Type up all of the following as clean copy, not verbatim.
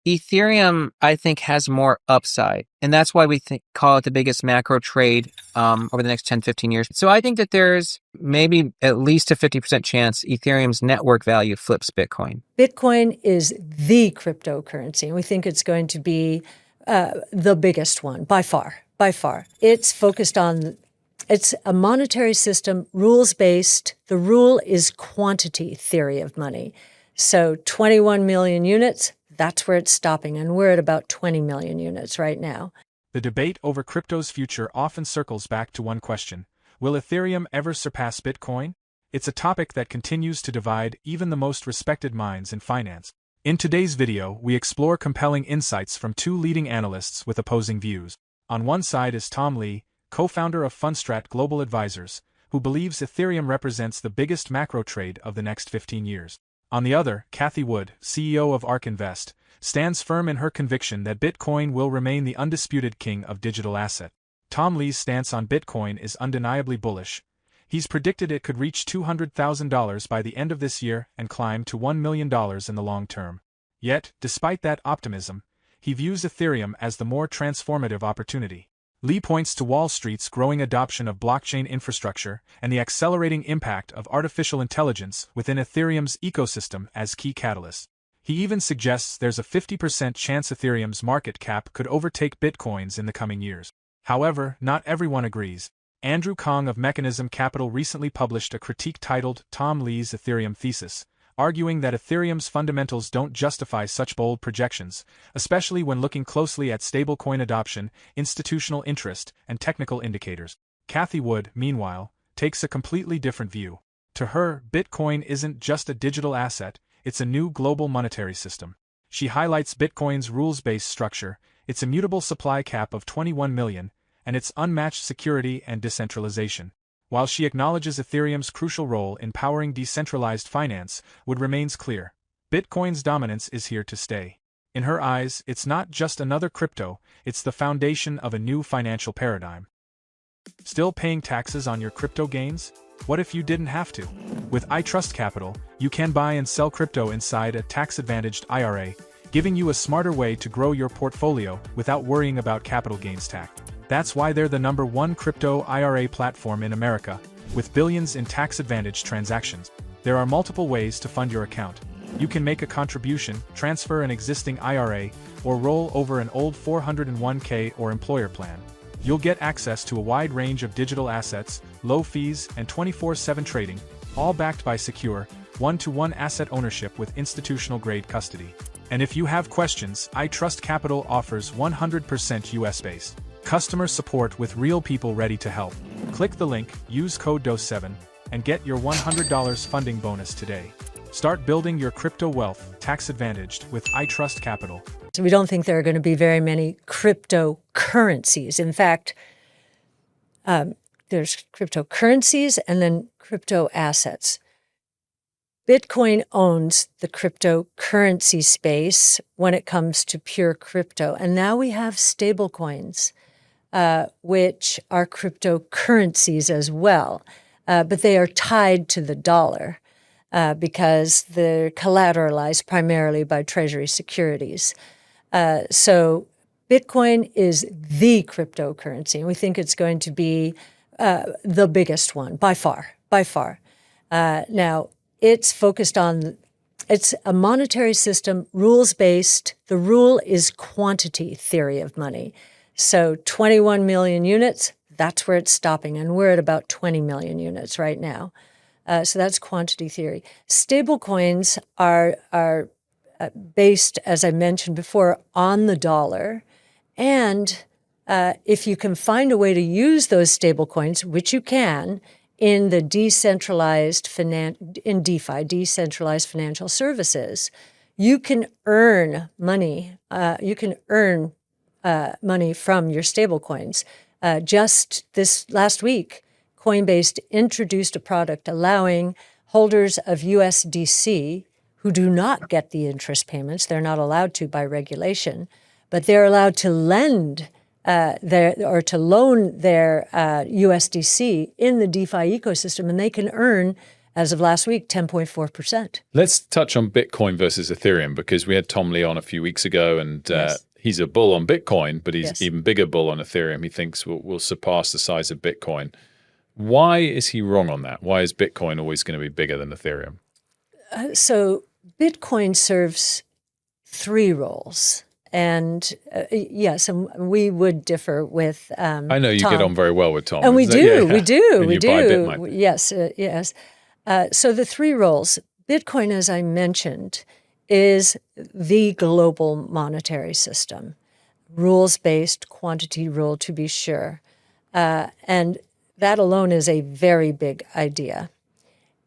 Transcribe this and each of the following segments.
Ethereum, I think, has more upside, and that's why we call it the biggest macro trade over the next 10, 15 years. So I think that there's maybe at least a 50% chance Ethereum's network value flips Bitcoin. Bitcoin is the cryptocurrency, and we think it's going to be the biggest one by far, by far. It's focused on, it's a monetary system, rules-based. The rule is quantity theory of money. So 21 million units, that's where it's stopping, and we're at about 20 million units right now. The debate over crypto's future often circles back to one question: will Ethereum ever surpass Bitcoin? It's a topic that continues to divide even the most respected minds in finance. In today's video, we explore compelling insights from two leading analysts with opposing views. On one side is Tom Lee, co-founder of Fundstrat Global Advisors, who believes Ethereum represents the biggest macro trade of the next 15 years. On the other, Cathie Wood, CEO of ARK Invest, stands firm in her conviction that Bitcoin will remain the undisputed king of digital asset. Tom Lee's stance on Bitcoin is undeniably bullish. He's predicted it could reach $200,000 by the end of this year and climb to $1 million in the long term. Yet, despite that optimism, he views Ethereum as the more transformative opportunity. Lee points to Wall Street's growing adoption of blockchain infrastructure and the accelerating impact of artificial intelligence within Ethereum's ecosystem as key catalysts. He even suggests there's a 50% chance Ethereum's market cap could overtake Bitcoin's in the coming years. However, not everyone agrees. Andrew Kong of Mechanism Capital recently published a critique titled Tom Lee's Ethereum Thesis, arguing that Ethereum's fundamentals don't justify such bold projections, especially when looking closely at stablecoin adoption, institutional interest, and technical indicators. Cathie Wood, meanwhile, takes a completely different view. To her, Bitcoin isn't just a digital asset, it's a new global monetary system. She highlights Bitcoin's rules-based structure, its immutable supply cap of 21 million, and its unmatched security and decentralization. While she acknowledges Ethereum's crucial role in powering decentralized finance, Wood remains clear: Bitcoin's dominance is here to stay. In her eyes, it's not just another crypto, it's the foundation of a new financial paradigm. Still paying taxes on your crypto gains? What if you didn't have to? With ITrust Capital, you can buy and sell crypto inside a tax-advantaged IRA, giving you a smarter way to grow your portfolio without worrying about capital gains tax. That's why they're the #1 crypto IRA platform in America, with billions in tax-advantaged transactions. There are multiple ways to fund your account. You can make a contribution, transfer an existing IRA, or roll over an old 401k or employer plan. You'll get access to a wide range of digital assets, low fees, and 24/7 trading, all backed by secure, one-to-one asset ownership with institutional-grade custody. And if you have questions, ITrust Capital offers 100% US-based customer support with real people ready to help. Click the link, use code DOSE7, and get your $100 funding bonus today. Start building your crypto wealth, tax-advantaged, with ITrust Capital. So we don't think there are going to be very many cryptocurrencies. In fact, there's cryptocurrencies and then crypto assets. Bitcoin owns the cryptocurrency space when it comes to pure crypto. And now we have stablecoins, which are cryptocurrencies as well, but they are tied to the dollar because they're collateralized primarily by Treasury securities. So Bitcoin is the cryptocurrency, and we think it's going to be the biggest one by far, by far. Now, it's focused on, it's a monetary system, rules-based. The rule is quantity theory of money. So 21 million units, that's where it's stopping, and we're at about 20 million units right now. So that's quantity theory. Stablecoins are based, as I mentioned before, on the dollar. And if you can find a way to use those stablecoins, which you can, in the decentralized in DeFi, decentralized financial services, you can earn money. You can earn money from your stablecoins. Just this last week, Coinbase introduced a product allowing holders of USDC who do not get the interest payments, they're not allowed to by regulation, but they're allowed to lend to loan their USDC in the DeFi ecosystem, and they can earn as of last week, 10.4%. Let's touch on Bitcoin versus Ethereum, because we had Tom Lee on a few weeks ago, and Yes. he's a bull on Bitcoin, but he's Yes. even bigger bull on Ethereum. He thinks will surpass the size of Bitcoin. Why is he wrong on that? Why is Bitcoin always going to be bigger than Ethereum? So Bitcoin serves three roles. And yes, and we would differ with I know you Tom. get on very well with Tom. And we do. And We you buy do. BitMine. Yes, yes. So the three roles, Bitcoin, as I mentioned, is the global monetary system, rules-based, quantity rule to be sure. And that alone is a very big idea.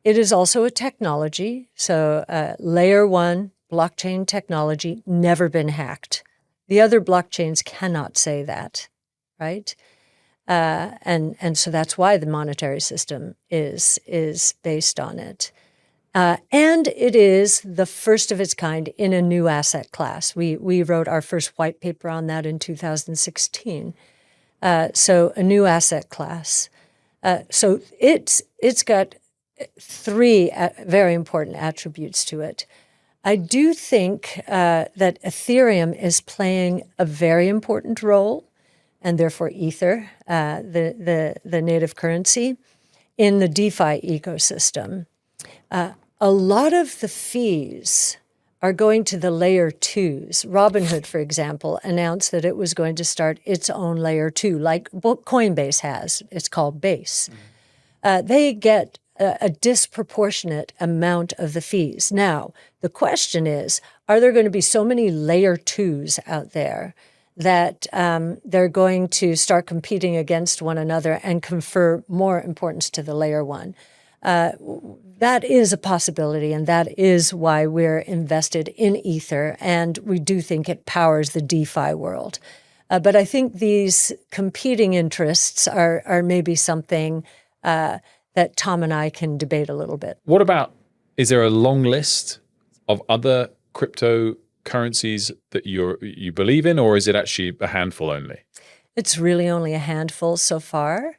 It is also a technology. So layer one, blockchain technology, never been hacked. The other blockchains cannot say that, right? And so that's why the monetary system is based on it. And it is the first of its kind in a new asset class. We wrote our first white paper on that in 2016. So a new asset class. So it's got three very important attributes to it. I do think that Ethereum is playing a very important role, and therefore Ether, the native currency, in the DeFi ecosystem. A lot of the fees are going to the layer twos. Robinhood, for example, announced that it was going to start its own layer two, like Coinbase has. It's called Base. They get a disproportionate amount of the fees. Now, the question is, are there going to be so many layer twos out there that they're going to start competing against one another and confer more importance to the layer one? That is a possibility, and that is why we're invested in Ether, and we do think it powers the DeFi world. But I think these competing interests are maybe something that Tom and I can debate a little bit. What about, is there a long list of other cryptocurrencies that you believe in, or is it actually a handful only? It's really only a handful so far.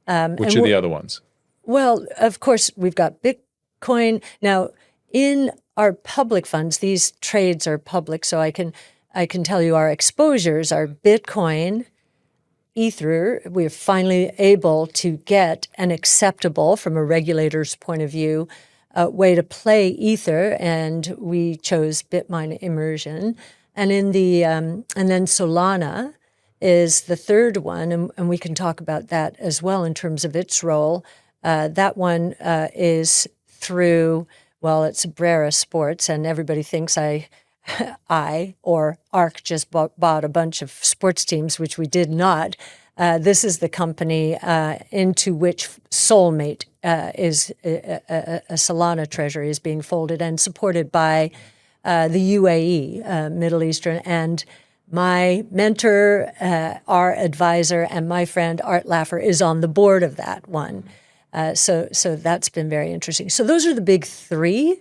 Which are the other ones? Well, of course, we've got Bitcoin. Now, in our public funds, these trades are public, so I can tell you our exposures are Bitcoin, Ether. We're finally able to get an acceptable, from a regulator's point of view, way to play Ether, and we chose BitMine immersion. And in the and then Solana is the third one, and we can talk about that as well in terms of its role. That one is through, well, it's Brera Sports, and everybody thinks I or ARC just bought a bunch of sports teams, which we did not. This is the company into which Soulmate is a Solana treasury is being folded and supported by the UAE, Middle Eastern, and my mentor, our advisor, and my friend Art Laffer is on the board of that one. So that's been very interesting. So those are the big three.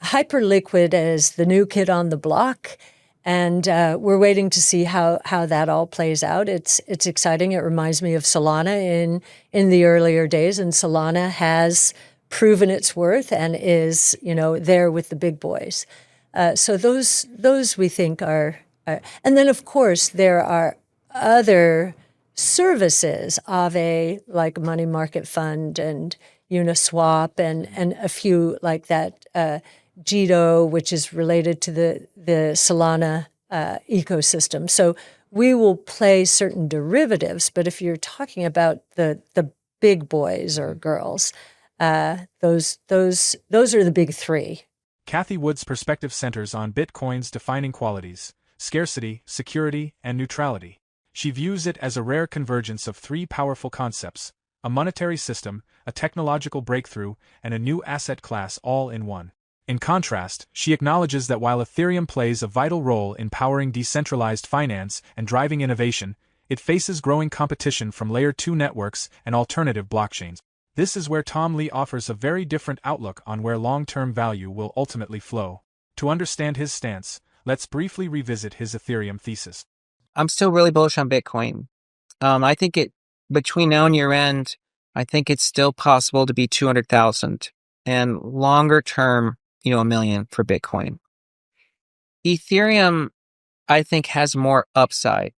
Hyperliquid is the new kid on the block, and we're waiting to see how that all plays out. It's exciting. It reminds me of Solana in the earlier days, and Solana has proven its worth and is there with the big boys. So those we think are, and then of course there are other services, Aave, like money market fund, and Uniswap, and a few like that, Jito, which is related to the Solana ecosystem. So we will play certain derivatives, but if you're talking about the big boys or girls, those are the big three. Cathie Wood's perspective centers on Bitcoin's defining qualities: scarcity, security, and neutrality. She views it as a rare convergence of three powerful concepts: a monetary system, a technological breakthrough, and a new asset class all in one. In contrast, she acknowledges that while Ethereum plays a vital role in powering decentralized finance and driving innovation, it faces growing competition from Layer 2 networks and alternative blockchains. This is where Tom Lee offers a very different outlook on where long-term value will ultimately flow. To understand his stance, let's briefly revisit his Ethereum thesis. I'm still really bullish on Bitcoin. I think between now and year end, I think it's still possible to be 200,000. and longer term, $1 million for Bitcoin. Ethereum, I think, has more upside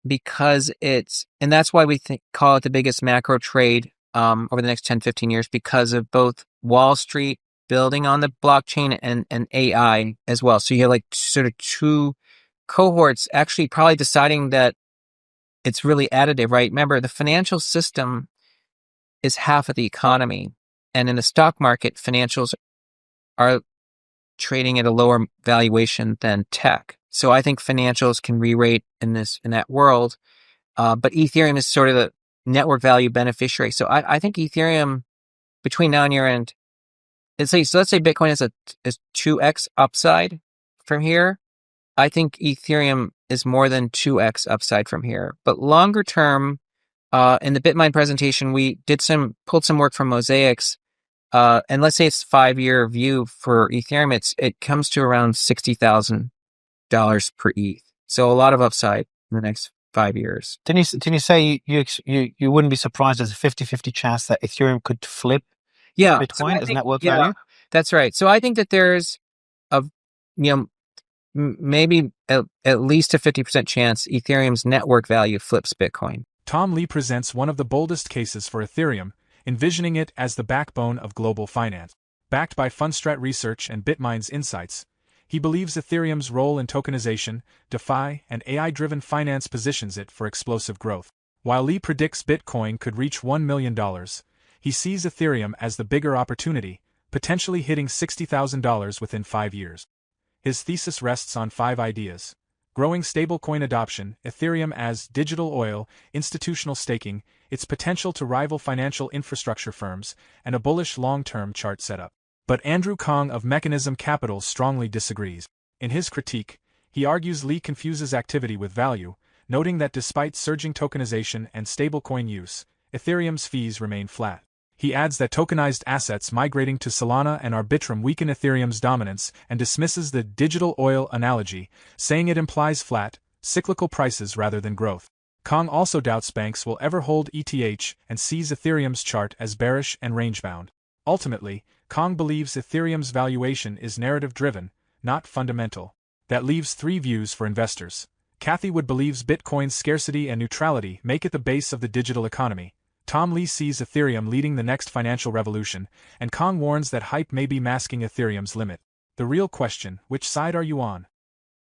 because and that's why we call it the biggest macro trade over the next 10, 15 years, because of both Wall Street building on the blockchain and AI as well. So you have like sort of two cohorts actually probably deciding that it's really additive, right? Remember, the financial system is half of the economy. And in the stock market, financials are trading at a lower valuation than tech. So I think financials can re-rate in that world. But Ethereum is sort of the network value beneficiary. So I think Ethereum between now and year end, let's say Bitcoin is 2x upside from here. I think Ethereum is more than 2x upside from here. But longer term, in the BitMine presentation, we pulled some work from Mosaics, and let's say it's 5-year view for Ethereum. It comes to around $60,000 per ETH. So a lot of upside in the next 5 years. Didn't you say you wouldn't be surprised there's a 50-50 chance that Ethereum could flip Bitcoin so as network value? That's right. So I think that there's maybe at least a 50% chance Ethereum's network value flips Bitcoin. Tom Lee presents one of the boldest cases for Ethereum, envisioning it as the backbone of global finance. Backed by Fundstrat Research and BitMine's insights, he believes Ethereum's role in tokenization, DeFi, and AI-driven finance positions it for explosive growth. While Lee predicts Bitcoin could reach $1 million, he sees Ethereum as the bigger opportunity, potentially hitting $60,000 within 5 years. His thesis rests on 5 ideas: growing stablecoin adoption, Ethereum as digital oil, institutional staking, its potential to rival financial infrastructure firms, and a bullish long-term chart setup. But Andrew Kong of Mechanism Capital strongly disagrees. In his critique, he argues Lee confuses activity with value, noting that despite surging tokenization and stablecoin use, Ethereum's fees remain flat. He adds that tokenized assets migrating to Solana and Arbitrum weaken Ethereum's dominance and dismisses the digital oil analogy, saying it implies flat, cyclical prices rather than growth. Kong also doubts banks will ever hold ETH and sees Ethereum's chart as bearish and range-bound. Ultimately, Kong believes Ethereum's valuation is narrative-driven, not fundamental. That leaves 3 views for investors. Cathie Wood believes Bitcoin's scarcity and neutrality make it the base of the digital economy. Tom Lee sees Ethereum leading the next financial revolution, and Kong warns that hype may be masking Ethereum's limit. The real question: which side are you on?